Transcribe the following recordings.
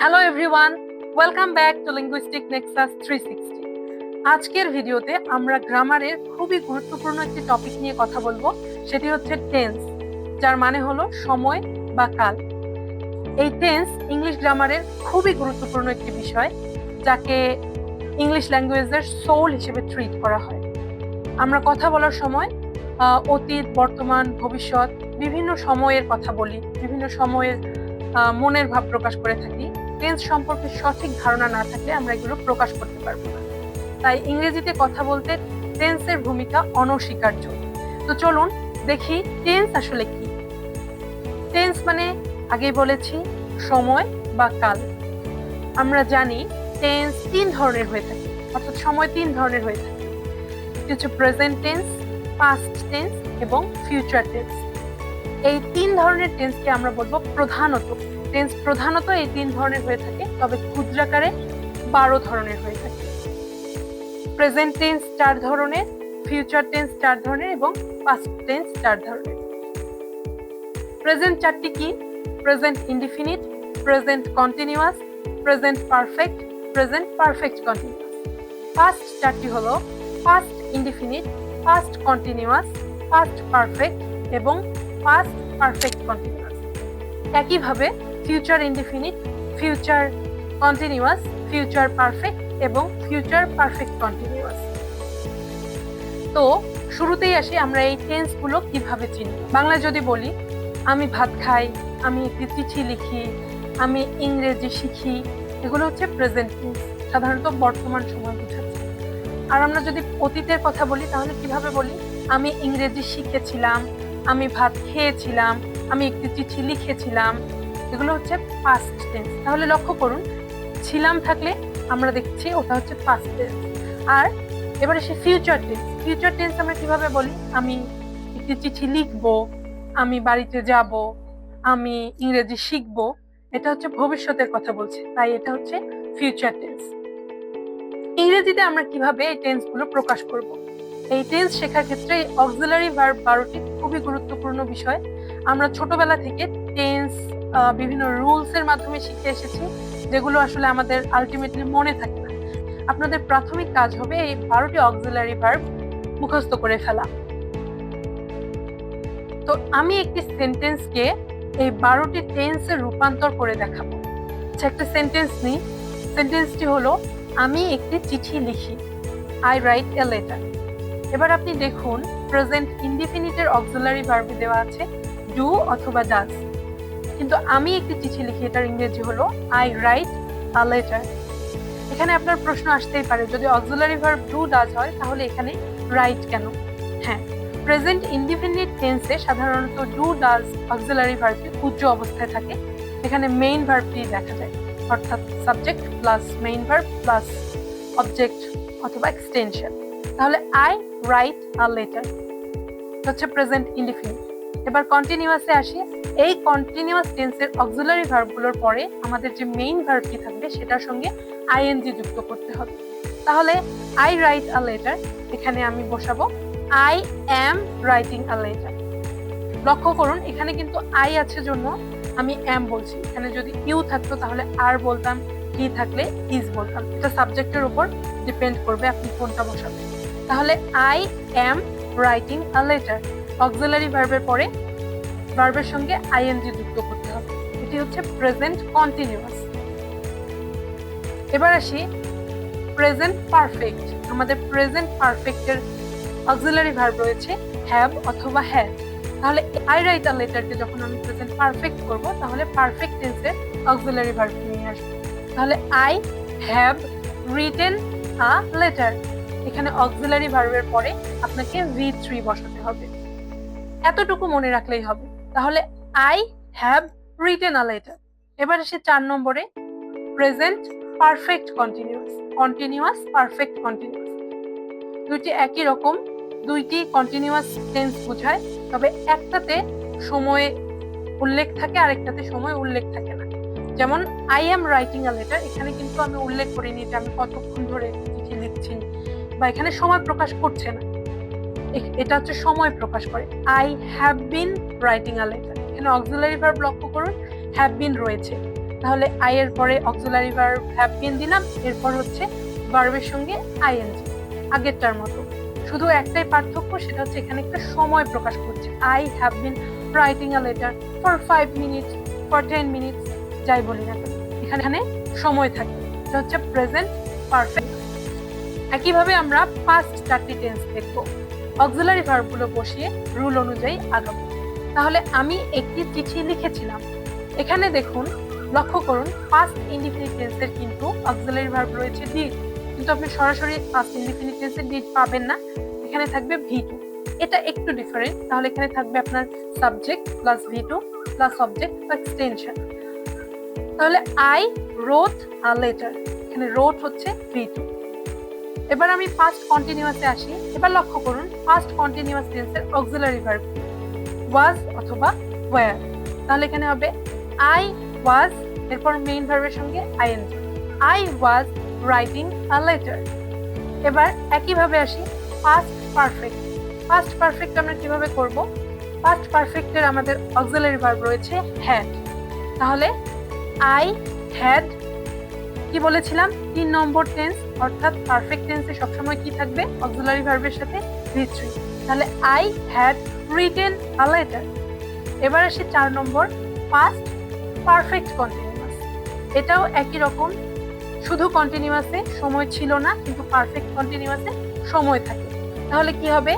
Hello everyone, welcome back to linguistic Nexus 360। আজকের ভিডিওতে আমরা গ্রামারের খুবই গুরুত্বপূর্ণ একটি টপিক নিয়ে কথা বলবো, সেটি হচ্ছে টেন্স, যার মানে হলো সময় বা কাল। এই টেন্স ইংলিশ গ্রামারের খুবই গুরুত্বপূর্ণ একটি বিষয়, যাকে ইংলিশ ল্যাঙ্গুয়েজের সোল হিসেবে ট্রিট করা হয়। আমরা কথা বলার সময় অতীত, বর্তমান, ভবিষ্যৎ বিভিন্ন সময়ের কথা বলি, বিভিন্ন সময়ের মনের ভাব প্রকাশ করে থাকি। টেন্স সম্পর্কে সঠিক ধারণা না থাকলে আমরা এগুলো প্রকাশ করতে পারবো না। তাই ইংরেজিতে কথা বলতে টেন্সের ভূমিকা অনস্বীকার্য। তো চলুন দেখি টেন্স আসলে কি। টেন্স মানে আগেই বলেছি সময় বা কাল। আমরা জানি টেন্স 3 ধরনের হয়ে থাকে, অর্থাৎ সময় 3 ধরনের হয়ে থাকে। একটি হচ্ছে প্রেজেন্ট টেন্স, পাস্ট টেন্স এবং ফিউচার টেন্স। এই 3 ধরনের টেন্সকে আমরা বলবো প্রধানত। টেন্স প্রধানত এই 3 ধরনের হয়ে থাকে, তবে ক্ষুদ্রাকারে 12 ধরনের হয়ে থাকে। প্রেজেন্ট টেন্স 4 ধরনের, ফিউচার টেন্স 4 ধরনের এবং পাস্ট টেন্স 4 ধরনের। প্রেজেন্ট 4টি কি? Present indefinite, present continuous, present perfect, present perfect continuous. Past 4টি হলো past indefinite, past continuous, past perfect এবং পাস্ট পারফেক্ট কন্টিনিউয়াস। একইভাবে future indefinite, future continuous, future perfect এবং ফিউচার পারফেক্ট কন্টিনিউয়াস। তো শুরুতেই আসি আমরা এই টেন্সগুলো কিভাবে চিনি। বাংলায় যদি বলি আমি ভাত খাই, আমি একটি চিঠি লিখি, আমি ইংরেজি শিখি, এগুলো হচ্ছে প্রেজেন্ট টেন্স, সাধারণত বর্তমান সময় বোঝাচ্ছে। আর আমরা যদি অতীতের কথা বলি তাহলে কিভাবে বলি? আমি ইংরেজি শিখেছিলাম, আমি ভাত খেয়েছিলাম, আমি একটি চিঠি লিখেছিলাম, এগুলো হচ্ছে পাস্ট টেন্স। তাহলে লক্ষ্য করুন, ছিলাম থাকলে আমরা দেখছি ওটা হচ্ছে পাস্ট টেন্স। আর এবারে সে ফিউচার টেন্স। ফিউচার টেন্স আমরা কিভাবে বলি? আমি একটি চিঠি লিখবো, আমি বাড়িতে যাব, আমি ইংরেজি শিখবো, এটা হচ্ছে ভবিষ্যতের কথা বলছে, তাই এটা হচ্ছে ফিউচার টেন্স। ইংরেজিতে আমরা কিভাবে এই টেন্সগুলো প্রকাশ করব? এই টেন্স শেখার ক্ষেত্রে অক্সিলারি ভার্ব 12টি খুবই গুরুত্বপূর্ণ বিষয়। আমরা ছোটবেলা থেকে টেন্স বিভিন্ন রুলস এর মাধ্যমে শিখে এসেছি, যেগুলো আসলে আমাদের আলটিমেটলি মনে থাকে না। আপনাদের প্রাথমিক কাজ হবে এই 12টি অক্সিলারি ভার্ব মুখস্থ করে ফেলা। তো আমি একটি সেন্টেন্সকে এই 12টি টেন্সে রূপান্তর করে দেখাবো। আচ্ছা, একটা সেন্টেন্স নিই। সেন্টেন্সটি হলো আমি একটি চিঠি লিখি, আই রাইট এ লেটার। এবার আপনি দেখুন প্রেজেন্ট ইনডিফিনিটের অক্সিলারি ভার্বে দেওয়া আছে ডু অথবা ডাজ, কিন্তু আমি একটি চিঠি লিখি এটার ইংরেজি হলো আই রাইট আ লেটার। এখানে আপনার প্রশ্ন আসতেই পারে, যদি অক্সিলারি ভার্ব ডু ডাজ হয় তাহলে এখানে রাইট কেন? হ্যাঁ, প্রেজেন্ট ইনডিফিনিট টেন্সে সাধারণত ডু ডাজ অক্সিলারি ভার্বটি উজ্জ্ব অবস্থায় থাকে। এখানে মেইন ভার্বটি দেখা যায়, অর্থাৎ subject plus main verb plus object অথবা এক্সটেনশন। তাহলে আই রাইট আ লেটার হচ্ছে প্রেজেন্ট ইনডিফিনিট। এবার কন্টিনিউয়াসে আসি। এই কন্টিনিউয়াস টেন্সের অক্সিলারি ভার্বগুলোর পরে আমাদের যে মেইন ভার্বটি থাকবে সেটার সঙ্গে আইএনজি যুক্ত করতে হবে। তাহলে আই রাইট আ লেটার, এখানে আমি বসাবো I am writing a letter. লক্ষ্য করুন এখানে কিন্তু আই আছে জন্য আমি অ্যাম বলছি। এখানে যদি ইউ থাকতো তাহলে আর বলতাম, হি থাকলে ইজ বলতাম। এটা সাবজেক্টের উপর ডিপেন্ড করবে আপনি কোনটা বসাবেন। তাহলে I am writing a letter, auxiliary ভার্বের পরে ভার্বের সঙ্গে আইএনজি যুক্ত করতে হবে। এটি হচ্ছে প্রেজেন্ট কন্টিনিউয়াস। এবার আসি প্রেজেন্ট পারফেক্ট। আমাদের প্রেজেন্ট পারফেক্টের অক্সিলারি ভার্ব রয়েছে হ্যাভ অথবা হ্যাড। তাহলে আই রাইট আ লেটারকে যখন আমি প্রেজেন্ট পারফেক্ট করব তাহলে পারফেক্ট টেন্সের অক্সিলারি ভার্ব নিয়ে আসবো। তাহলে I have written a letter, এখানে অক্সিলারি ভার্বের পরে আপনাকে V3 বসাতে হবে। এতটুকু মনে রাখলেই হবে। তাহলে I have written a letter. এবার এসে 4 নম্বরে present perfect continuous. Continuous, perfect continuous দুইটি একই রকম, দুইটি কন্টিনিউয়াস টেন্স বোঝায়, তবে একটাতে সময় উল্লেখ থাকে আর একটাতে সময় উল্লেখ থাকে না। যেমন I am writing a letter, এখানে কিন্তু আমি উল্লেখ করিনি যে আমি কতক্ষণ ধরে চিঠি লিখছি, বা এখানে সময় প্রকাশ করছে না, এটা হচ্ছে সময় প্রকাশ করে। I have been writing a letter, এখানে অক্সিলারি ভার্ব লক্ষ্য করুন হ্যাভ বিন রয়েছে, তাহলে আই এর পরে অক্সিলারি ভার্ব হ্যাভ বিন দিলাম, এরপর হচ্ছে ভার্বের সঙ্গে আইএনজি, আগেরটার মতো। শুধু একটাই পার্থক্য, সেটা হচ্ছে এখানে একটা সময় প্রকাশ করছে। I have been writing a letter for 5 minutes, for 10 minutes, যাই বলি না কেন, এখানে সময় থাকে। এটা হচ্ছে প্রেজেন্ট পারফেক্ট। একইভাবে আমরা পাস্ট 4টি টেন্স দেখব। অক্সিলারি ভার্বগুলো বসিয়ে রুল অনুযায়ী আগাবো। তাহলে আমি একটি চিঠি লিখেছিলাম। এখানে দেখুন, লক্ষ্য করুন, পাস্ট ইনডিফিনিট টেন্সের কিন্তু অক্সিলারি ভার্ব রয়েছে ডিড, কিন্তু আপনি সরাসরি পাস্ট ইনডিফিনিট টেন্সের ডিড পাবেন না, এখানে থাকবে ভি2। এটা একটু ডিফারেন্ট। তাহলে এখানে থাকবে আপনার সাবজেক্ট প্লাস ভি2 প্লাস অবজেক্ট বা এক্সটেনশন। তাহলে আই রোট আ লেটার, এখানে রোট হচ্ছে ভি2। এবার আমি পাস্ট কন্টিনিউয়াসে আসি। এবার লক্ষ্য করুন, পাস্ট কন্টিনিউয়াস টেন্সের অক্সিলারি ভার্ব ওয়াজ অথবা ওয়্যার। তাহলে এখানে হবে আই ওয়াজ, এরপর মেইন ভার্বের সঙ্গে ING, I was writing a letter. এবার একইভাবে আসি পাস্ট পারফেক্ট। পাস্ট পারফেক্ট আমরা কিভাবে করব? পাস্ট পারফেক্টের আমাদের অক্সিলারি ভার্ব রয়েছে হ্যাড। তাহলে আই হ্যাড, কি বলেছিলাম, 3 নম্বর টেন্স, অর্থাৎ পারফেক্ট টেন্সে সবসময় কি থাকবে? অক্সিলারি ভার্বের সাথে ভি3। তাহলে I had written a letter. এবার আসি 4 নম্বর, পাস্ট পারফেক্ট কন্টিনিউয়াস। এটাও একই রকম, শুধু কন্টিনিউয়াসে সময় ছিল না, কিন্তু পারফেক্ট কন্টিনিউয়াসে সময় থাকে। তাহলে কি হবে?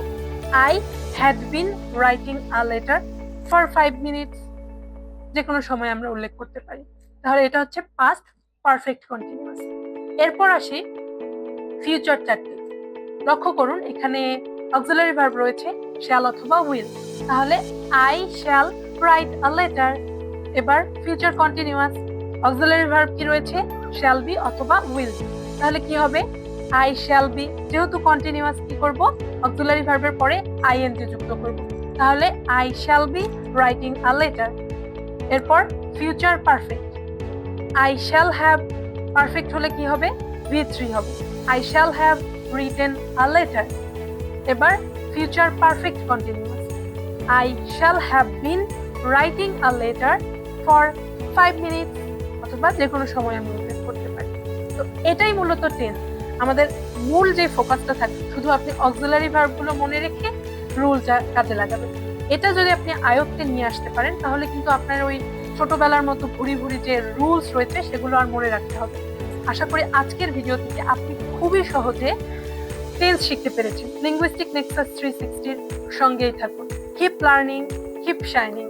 I had been writing a letter for 5 minutes, যে কোনো সময় আমরা উল্লেখ করতে পারি। তাহলে এটা হচ্ছে পাস্ট পারফেক্ট কন্টিনিউয়াস। এরপর আসি ফিউচার 4টি। লক্ষ্য করুন, এখানে অক্সিলারি ভার্ব রয়েছে শ্যাল অথবা উইল। তাহলে I shall write a letter. এবার ফিউচার কন্টিনিউয়াস, অক্সিলারি ভার্ব কি রয়েছে? শ্যাল বি অথবা উইল বি। তাহলে কি হবে? আই শ্যাল বি, যেহেতু কন্টিনিউয়াস, কি করব? অক্সিলারি ভার্বের পরে আইএনজি যুক্ত করব। তাহলে I shall be writing a letter. এরপর future perfect, I shall have, perfect হলে কি হবে? ভি3 হবে, I shall have written a letter. এবার future perfect continuous, I shall have been writing a letter for 5 minutes, অথবা যে কোনো সময় আমি উল্লেখ করতে পারি। তো এটাই মূলত টেন্স। আমাদের মূল যে ফোকাসটা থাকে, শুধু আপনি অক্সিলারি ভার্বগুলো মনে রেখে রুল কাজে লাগাবেন। এটা যদি আপনি আয়ত্তে নিয়ে আসতে পারেন, তাহলে কিন্তু আপনার ওই ছোটবেলার মতো ভুরি ভুরি যে রুলস রয়েছে সেগুলো আর মনে রাখতে হবে। আশা করি আজকের ভিডিও থেকে আপনি খুবই সহজে টেন্স শিখতে পেরেছেন। লিঙ্গুইস্টিক নেক্সাস 360 এর সঙ্গেই থাকুন। Keep learning, keep shining.